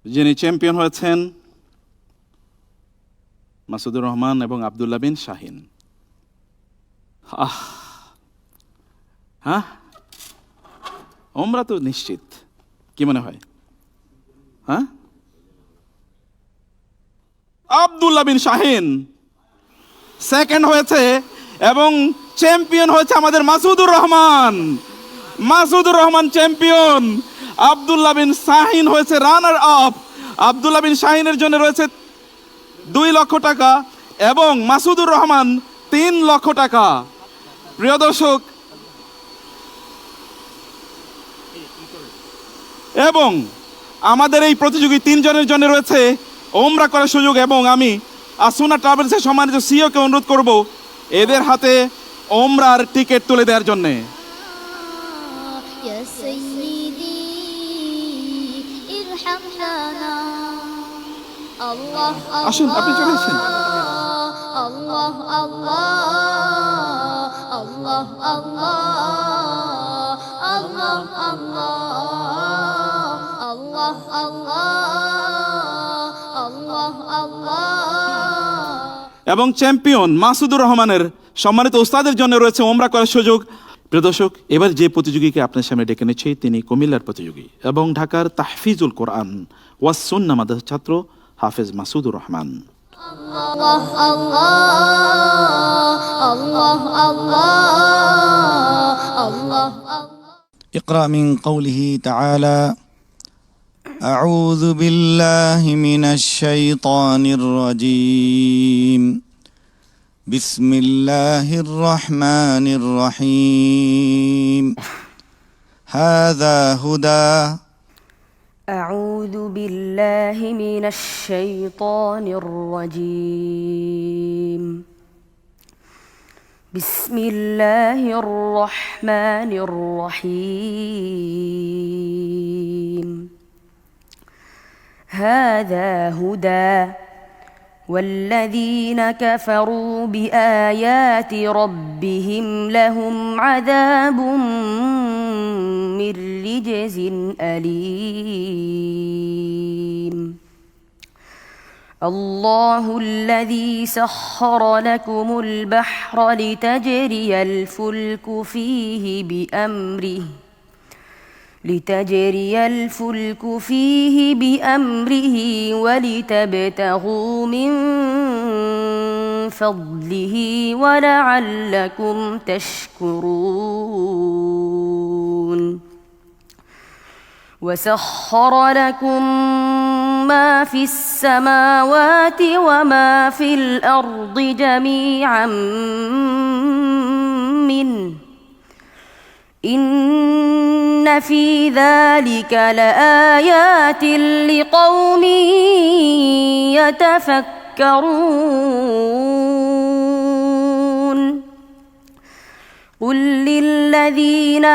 যিনি চ্যাম্পিয়ন হয়েছেন মাসুদুর রহমান এবং আব্দুল্লাহ বিন শাহিন। হ্যাঁ, ওমরা তো নিশ্চিত, কি মনে হয়? হ্যাঁ, আব্দুল্লাহ বিন শাহিন সেকেন্ড হয়েছে এবং চ্যাম্পিয়ন হয়েছে আমাদের মাসুদুর রহমান। মাসুদুর রহমান চ্যাম্পিয়ন, আব্দুল্লাহ বিন শাহিন হয়েছে রানার আপ। আব্দুল্লাহ বিন শাহিনের জন্য রয়েছে 2 লক্ষ টাকা এবং মাসুদুর রহমান 3 লক্ষ টাকা। প্রিয় দর্শক, এবং আমাদের এই প্রতিযোগী 3 জনের জন্য রয়েছে ওমরা করার সুযোগ। এবং আমি আসুনা ট্রাভেলসের সম্মানিত সিইওকে অনুরোধ করব এদের হাতে ওমরার টিকিট তুলে দেওয়ার জন্যে। আসুন, আপনি চলে আসেন। আল্লাহ আল্লাহ আল্লাহ আল্লাহ আল্লাহ আল্লাহ আল্লাহ আল্লাহ আল্লাহ। এবং চ্যাম্পিয়ন মাসুদুর রহমানের সম্মানিত ওস্তাদের জন্য রয়েছে ওমরা করার সুযোগ। প্রিয় দর্শক, এবার যে প্রতিযোগীকে আপনার সামনে ডেকে এনেছি তিনি কুমিল্লার প্রতিযোগী এবং ঢাকার তাহফিজুল কোরআন ওয়াস সুন্নাহ মাদ্রাসার ছাত্র হাফেজ মাসুদুর রহমান। আল্লাহ আল্লাহ আল্লাহ আল্লাহ আল্লাহ। اقرأ من قوله تعالى أعوذ بالله من الشيطان الرجيم بسم الله الرحمن الرحيم هذا هدى أعوذ بالله من الشيطان الرجيم بسم الله الرحمن الرحيم هذا هدى والذين كفروا بآيات ربهم لهم عذاب من رجز أليم الله الذي سخر لكم البحر لتجري الفلك فيه بأمره ولتبتغوا من فضله ولعلكم تشكرون وسخر لكم ما في السماوات وما في الأرض جميعا منه إن في ذلك لآيات لقوم يتفكرون قل للذين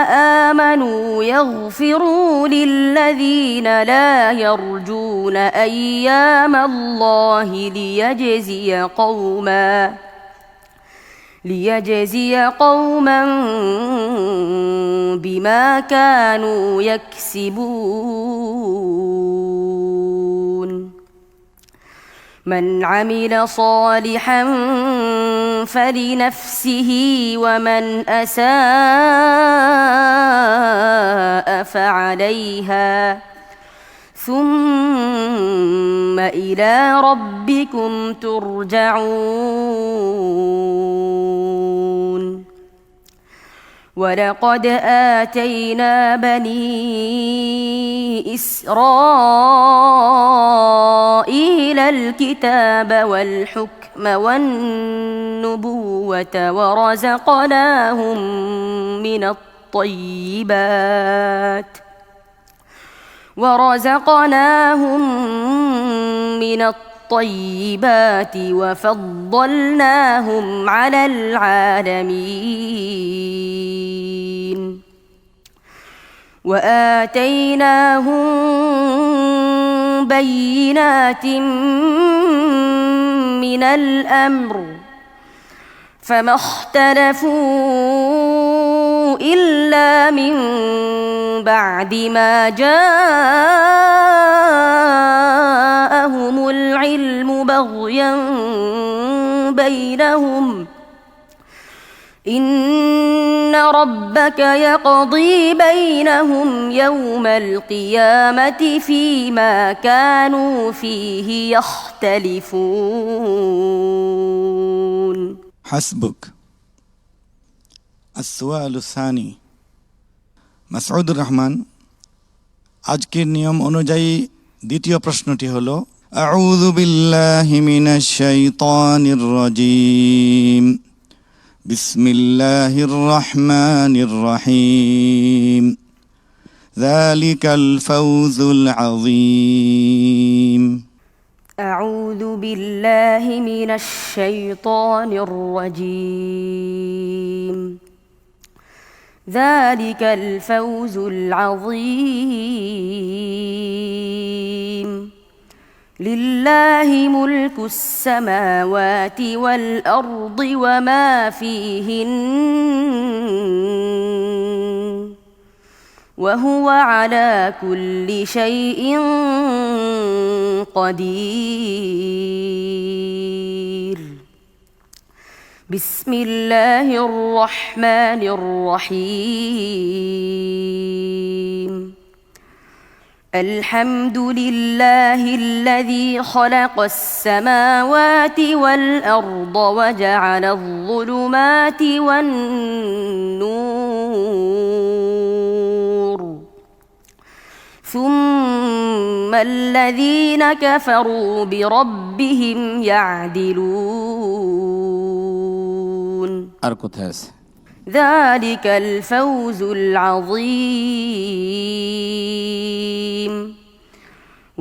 آمنوا يغفروا للذين لا يرجون أيام الله ليجزي قوما بما كانوا يكسبون من عمل صالحا فلنفسه ومن أساء فعليها ثم إلى ربكم ترجعون ولقد آتينا بني إسرائيل الكتاب والحكم والنبوة ورزقناهم من الطيبات وفضلناهم على العالمين وآتيناهم بينات من الأمر فما اختلفوا إلا من بعد ما جاءهم بينهم إن ربك يقضي بينهم يوم القيامة فيما كانوا فيه يختلفون حسبك السؤال الثاني মাসউদুর রহমান আজকের নিয়ম অনুযায়ী দ্বিতীয় প্রশ্নটি হলো আউযু বিল্লাহি মিনাশ শাইতানির রাজীম বিসমিল্লাহির রহমানির রহিম যালিকাল ফাওজুল আযীম أعوذ بالله من الشيطان الرجيم ذلك الفوز العظيم لله ملك السماوات والأرض وما فيهن وهو على كل شيء قدير بسم الله الرحمن الرحيم الحمد لله الذي خلق السماوات والأرض وجعل الظلمات والنور ثم الذين كفروا بربهم يعدلون আর কোথায় আছে ذلك الفوز العظيم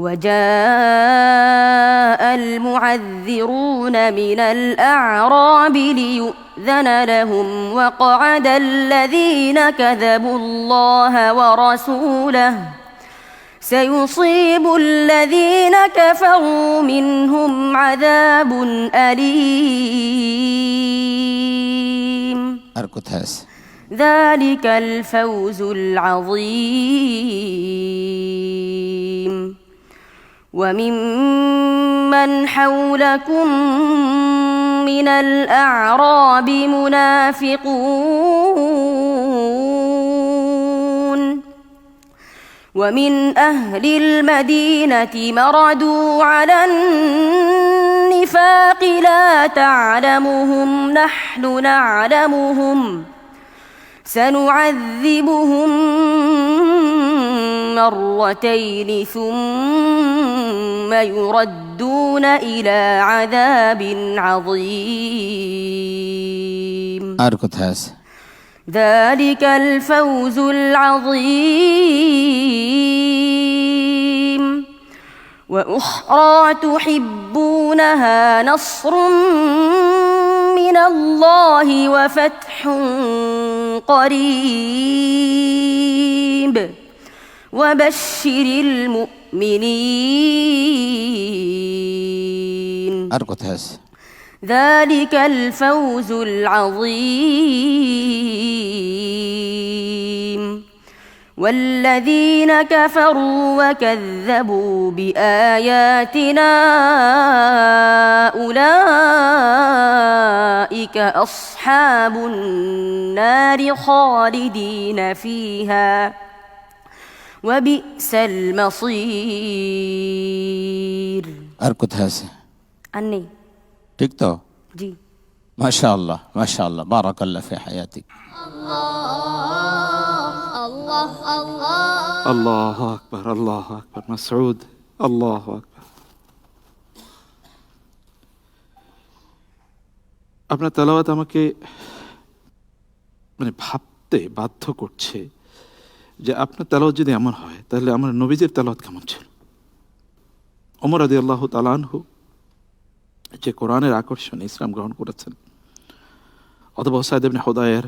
وجاء المعذرون من الأعراب ليؤذن لهم وقعد الذين كذبوا الله ورسوله سيصيب الذين كفروا منهم عذاب أليم আর কোথায় আছে ذلك الفوز العظيم وممن حولكم من الأعراب منافقون ومن أهل المدينة مردوا على النفاق لا تعلمهم نحن نعلمهم سنعذبهم مرتين ثم يردون إلى عذاب عظيم আর কোথায় আছে ذلك الفوز العظيم وأخرى تحبونها نصر من الله وفتح قريب وبشر المؤمنين আর কোথায় আছে ذلك الفوز العظيم والذين كفروا وكذبوا بآياتنا أولئك أصحاب النار خالدين فيها وبئس المصير আর কোথায় আছে أني ঠিক তো جي মাশাআল্লাহ মাশাআল্লাহ বারাকাল্লাহ ফি হায়াতিক الله الله আল্লাহ আকবার, আল্লাহ আকবার। মাসউদ, আল্লাহ আকবার। আপনার তেলাওয়াত আমাকে মানে ভাবতে বাধ্য করছে যে আপনার তেলাওয়াত যদি এমন হয় তাহলে আমার নবীজির তেলাওয়াত কেমন ছিল। ওমর রাদিয়াল্লাহু তাআলা আনহু যে কোরআনের আকর্ষণে ইসলাম গ্রহণ করেছেন, অথবা সাঈদ ইবনে হুদায়ের,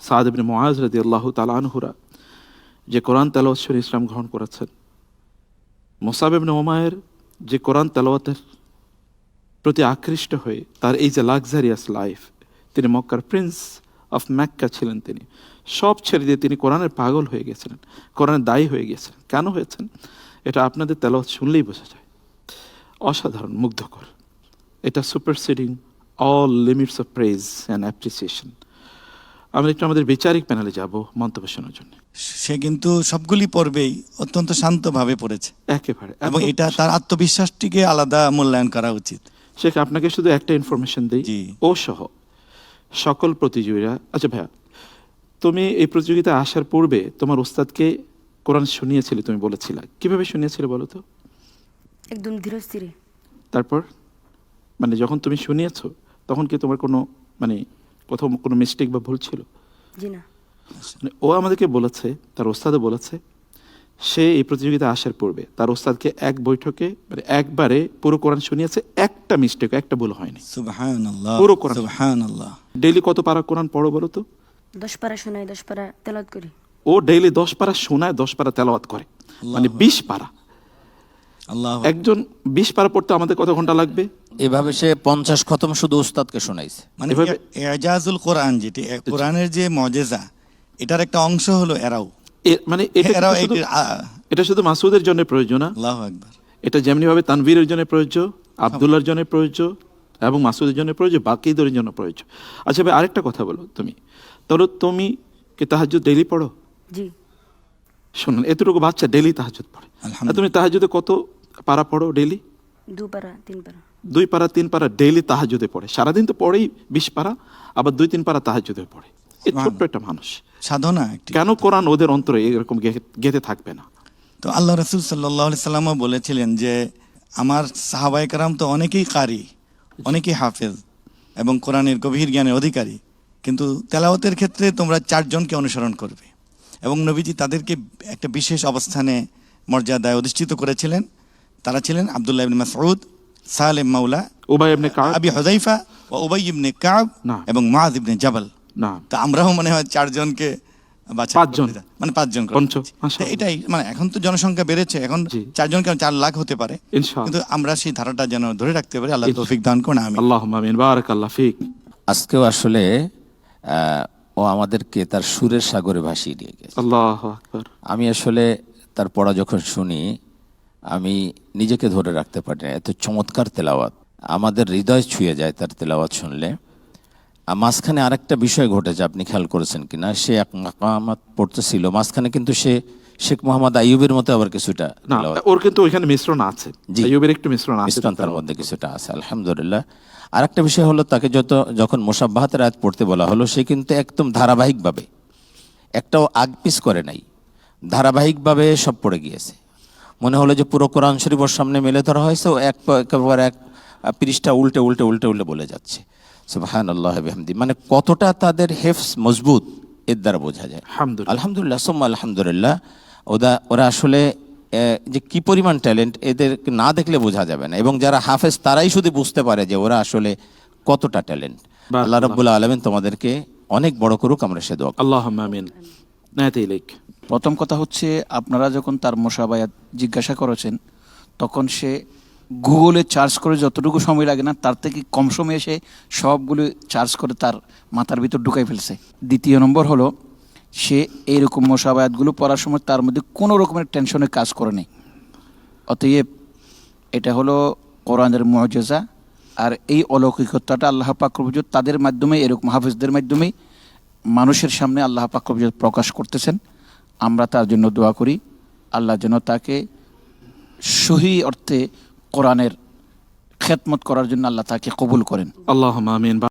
সাদ ইবনে মুআজ রাদিয়াল্লাহু তাআলা আনহুরা যে কোরআন তেলাওয়াত শুনে ইসলাম গ্রহণ করেছেন, মুসাব ইবনে উমায়ের যে কোরআন তেলাওয়াতের প্রতি আকৃষ্ট হয়ে তার এই যে লাক্সারিয়াস লাইফ, তিনি মক্কার প্রিন্স অফ মক্কা ছিলেন, তিনি সব ছেড়ে দিয়ে তিনি কোরআনের পাগল হয়ে গেছিলেন, কোরআনের দায়ী হয়ে গেছিলেন। কেন হয়েছেন এটা আপনাদের তেলাওয়াত শুনলেই বোঝা যায়। অসাধারণ, মুগ্ধকর। এটা সুপারসিডিং all limits of praise and appreciation. আমরা একটু আমাদের বিচারিক প্যানেলে যাব মন্তব্য শোনার জন্য। সে কিন্তু সবগুলি পর্বেই অত্যন্ত শান্তভাবে পড়েছে একেবারে এবং এটা তার আত্মবিশ্বাসটিকে আলাদা মূল্যায়ন করা উচিত। শেখ, আপনাকে শুধু একটা ইনফরমেশন দিই, জি। ও সহ সকল প্রতিযোগীরা। আচ্ছা ভাইয়া, তুমি এই প্রতিযোগিতা আসার পূর্বে তোমার ওস্তাদকে কোরআন শুনিয়েছিলে, তুমি বলেছিলে, কিভাবে শুনিয়েছিলে বলো তো? একদম ধীরে স্থিরে। তারপর মানে যখন তুমি শুনিয়েছো তখন কি তোমার কোনো মানে কোথাও কোনো মিস্টেক বা ভুল ছিল? জি না। মানে ও আমাদেরকে বলেছে, তার ওস্তাদও বলেছে, সে এই প্রতিযোগিতা আসার পূর্বে তার ওস্তাদকে এক বৈঠকে মানে একবারে পুরো কোরআন শুনিয়েছে, একটা মিস্টেক, একটা ভুল হয়নি। সুবহানাল্লাহ, পুরো কোরআন। সুবহানাল্লাহ। ডেইলি কত পারা কোরআন পড়ো বলো তো? 10 পারা শোনাই, 10 পারা তেলাওয়াত করি। ও ডেইলি 10 পারা শোনায়, 10 পারা তেলাওয়াত করে, মানে 20 পারা। আল্লাহ, একজন 20 পারা পড়তে আমাদের কত ঘন্টা লাগবে? এভাবে সে 50 খতম শুধু উস্তাদকে শোনাইছে। মানে এভাবে- এজাজুল কোরআন, যেটি কোরআনের যে মজেজা, এটার একটা অংশ হলো এরাও। মানে এটা এরাও কিন্তু এটা শুধু মাসুদের জন্য প্রয়োজন না, আল্লাহু আকবার। এটা যেমনি ভাবে তানভীরের জন্য প্রযোজ্য, আব্দুল্লাহর জন্য প্রযোজ্য এবং মাসুদের জন্য প্রয়োজ্য, বাকিদের জন্য প্রয়োজ্য। আচ্ছা ভাই, আরেকটা কথা বলো, তাহলে তুমি কি তাহাজ্জুদ ডেইলি পড়ো? জি। শুনুন, এতটুকু বাচ্চা ডেইলি তাহাজ্জুদ পড়ে। আর তুমি তাহাজ্জুদে কত পারা পড়ো ডেইলি? 2 পারা 3 পারা। 2 পারা 3 পারা ডেইলি তাহাজ্জুদে পড়ে। সারাদিন তো পড়েই 20 পারা, আবার 2-3 পারা তাহাজ্জুদে পড়ে। এই ছোট্ট একটা মানুষ, সাধনা একটি। কেন কোরআন ওদের অন্তরে এরকম গেঁথে থাকবে না? তো আল্লাহ রাসূল সাল্লাল্লাহু আলাইহি সাল্লামও বলেছিলেন যে আমার সাহাবায়ে কেরাম তো অনেকেই কারি, অনেকেই হাফেজ এবং কোরআনের গভীর জ্ঞানের অধিকারী, কিন্তু তেলাওয়াতের ক্ষেত্রে তোমরা 4 জনকে অনুসরণ করবে। এবং নবীজি তাদেরকে একটা বিশেষ অবস্থানে মর্যাদায় অধিষ্ঠিত করেছিলেন। তারা ছিলেন আব্দুল্লাহ ইবনে মাসউদ, সালেম মাওলা, উবাই ইবনে কাব, আবি হুযাইফা ও উবাই ইবনে কাব না। এবং মুআয ইবনে জাবাল। না, তা আমরাও মনে হয় 4 জনকে বাছাই 5 জন। করতে চাই। মানে 5 জন করে পঞ্চ, দিচ্ছি। মাশাআল্লাহ। তো এটাই মানে এখন তো জনসংখ্যা বেড়েছে, এখন জি। 4 জন কেন 4 লাখ হতে পারে, ইনশাআল্লাহ। কিন্তু আমরা সেই ধারাটা যেন ধরে রাখতে পারি। আল্লাহ তৌফিক দান করুন, আমিন। আল্লাহুম্মা আমিন, বারাকাল্লাহ ফিক। আজকেও আসলে ও আমাদেরকে তার সুরের সাগরে ভাসিয়ে দিয়ে গেছে। আল্লাহু আকবার। আমি আসলে তার পড়া যখন শুনি আমি নিজেকে ধরে রাখতে পারি না, এত চমৎকার তেলাওয়াত, আমাদের হৃদয় ছুঁয়ে যায় তার তেলাওয়াত শুনলে। মাঝখানে আরেকটা বিষয় ঘটেছে, আপনি খেয়াল করেছেন কিনা, সে এক মাকামাত পড়তেছিল, মাঝখানে কিন্তু সে শেখ মোহাম্মদ আইয়ুবের মতো আবার কিছুটা না, তেলাওয়াত, ওর কিন্তু ওইখানে মিশ্রণ আছে, জি। আইয়ুবের একটু মিশ্রণ আছে, মিশ্রণ তার মধ্যে কিছুটা আছে, আলহামদুলিল্লাহ। আর একটা বিষয় হলো, তাকে যখন মুসাব্বাহাতের আয়াত পড়তে বলা হলো, সে কিন্তু একদম ধারাবাহিকভাবে, একটাও আগপিস করে নাই, ধারাবাহিকভাবে সব পড়ে গিয়েছে। মনে হলো যে পুরো কোরআন শরীফ ওর সামনে মেলে ধরা হয়েছে, ও একেবারে এক পৃষ্ঠা উল্টে উল্টে উল্টে উল্টে বলে যাচ্ছে। সুবহানাল্লাহ বিহামদি, মানে কতটা তাদের হেফজ মজবুত এর দ্বারা বোঝা যায়। আলহামদুলিল্লাহ। আলহামদুলিল্লাহ সুম্মা আলহামদুলিল্লাহ। ওরা আসলে যে কি পরিমাণ ট্যালেন্ট, এদের না দেখলে বোঝা যাবে না, এবং যারা হাফেজ তারাই শুধু বুঝতে পারে যে ওরা আসলে কতটা ট্যালেন্ট। আল্লাহ রাব্বুল আলামিন তোমাদেরকে অনেক বড় করুক, আমরা সে দোয়া করি। আল্লাহুম্মা আমিন। নায়াত ইলাইক। প্রথম কথা হচ্ছে, আপনারা যখন তার মুসাবায়াত জিজ্ঞাসা করেছেন, তখন সে গুগলে চার্জ করে যতটুকু সময় লাগে না, তার থেকে কম সময়ে সে সবগুলো চার্জ করে তার মাথার ভিতর ঢুকাই ফেলছে। দ্বিতীয় নম্বর হলো, সে এইরকম মুসাবায়াতগুলো পড়ার সময় তার মধ্যে কোনো রকমের টেনশনে কাজ করে নেই। অতএব এটা হলো কোরআনের মুআজিজা। আর এই অলৌকিকতাটা আল্লাহ পাক রব্বুল ইজ্জত তাদের মাধ্যমে, এরকম হাফেজদের মাধ্যমেই মানুষের সামনে আল্লাহ পাক রব্বুল ইজ্জত প্রকাশ করতেছেন। আমরা তার জন্য দোয়া করি, আল্লাহ যেন তাকে সহি অর্থে কোরআনের খেদমত করার জন্য আল্লাহ তাকে কবুল করেন। আল্লাহুম্মা আমিন।